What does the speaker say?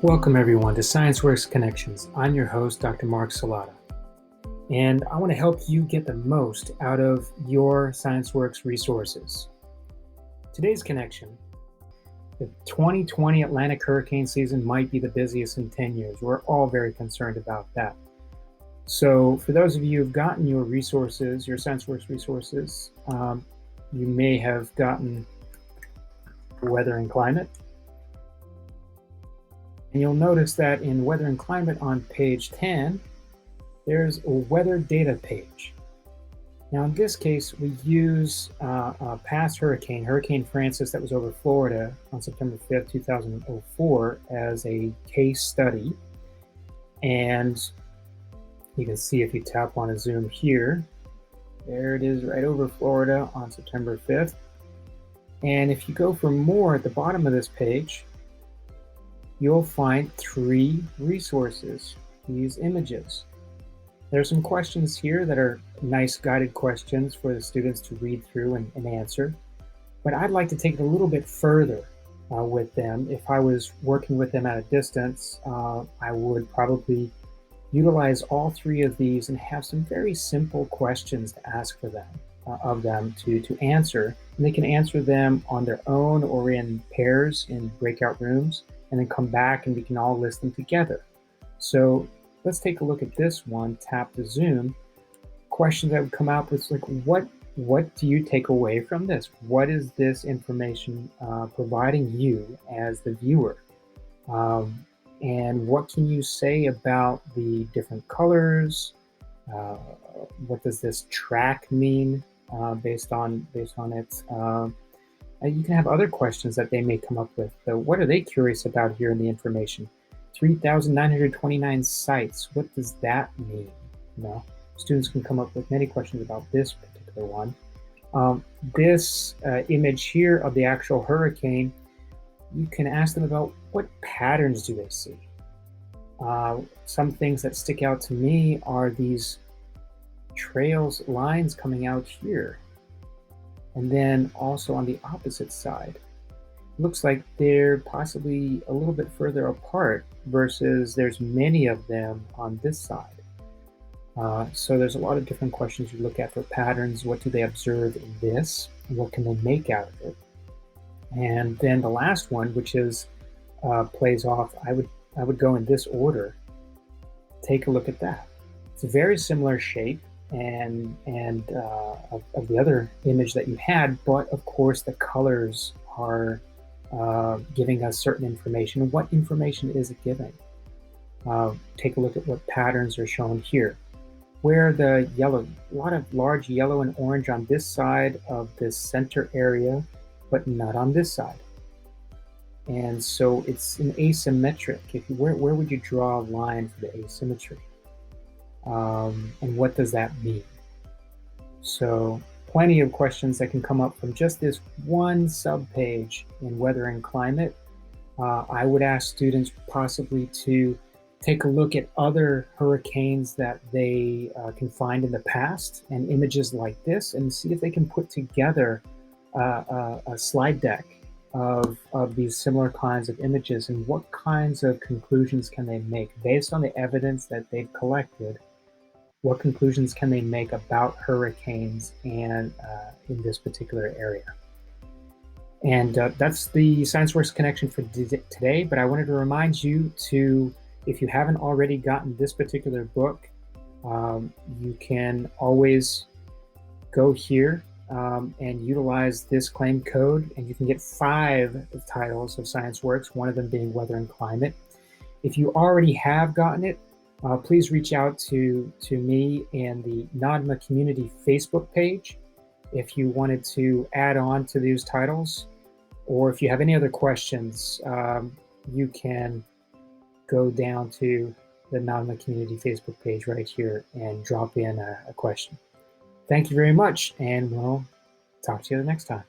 Welcome everyone to ScienceWerkz Connections. I'm your host, Dr. Mark Salata, and I want to help you get the most out of your ScienceWerkz resources. Today's connection: the 2020 Atlantic hurricane season might be the busiest in 10 years. We're all very concerned about that. So for those of you who've gotten your resources, your ScienceWerkz resources, you may have gotten weather and climate. And you'll notice that in weather and climate on page 10, there's a weather data page. Now in this case, we use a past hurricane, Hurricane Francis, that was over Florida on September 5th, 2004, as a case study. And you can see if you tap on a zoom here, there it is right over Florida on September 5th. And if you go for more at the bottom of this page, you'll find 3 resources, these images. There are some questions here that are nice guided questions for the students to read through and answer, but I'd like to take it a little bit further with them. If I was working with them at a distance, I would probably utilize all 3 of these and have some very simple questions to ask for them, to answer. And they can answer them on their own or in pairs in breakout rooms, and then come back and we can all list them together. So let's take a look at this one. Tap the zoom. Questions that would come out with, like, what do you take away from this? What is this information providing you as the viewer? And what can you say about the different colors? What does this track mean based on its you can have other questions that they may come up with. So what are they curious about here in the information? 3,929 sites. What does that mean? Students can come up with many questions about this particular one. This image here of the actual hurricane, you can ask them about what patterns do they see. Some things that stick out to me are these trails, lines coming out here. And then also on the opposite side, looks like they're possibly a little bit further apart versus there's many of them on this side. So there's a lot of different questions you look at for patterns. What do they observe in this? And what can they make out of it? And then the last one, which is plays off, I would go in this order. Take a look at that. It's a very similar shape and of the other image that you had, but of course the colors are giving us certain information. What information is it giving? Take a look at what patterns are shown here. Where the yellow, a lot of large yellow and orange on this side of this center area, but not on this side. And so it's an asymmetric. Where would you draw a line for the asymmetry? And what does that mean? So plenty of questions that can come up from just this one subpage in weather and climate. I would ask students possibly to take a look at other hurricanes that they can find in the past and images like this, and see if they can put together a slide deck of these similar kinds of images, and what kinds of conclusions can they make based on the evidence that they've collected. What conclusions can they make about hurricanes and in this particular area? And that's the ScienceWerkz connection for today. But I wanted to remind you to, if you haven't already gotten this particular book, you can always go here and utilize this claim code, and you can get 5 titles of ScienceWerkz, one of them being weather and climate. If you already have gotten it, please reach out to me in the NODMA community Facebook page if you wanted to add on to these titles, or if you have any other questions, you can go down to the NODMA community Facebook page right here and drop in a question. Thank you very much, and we'll talk to you the next time.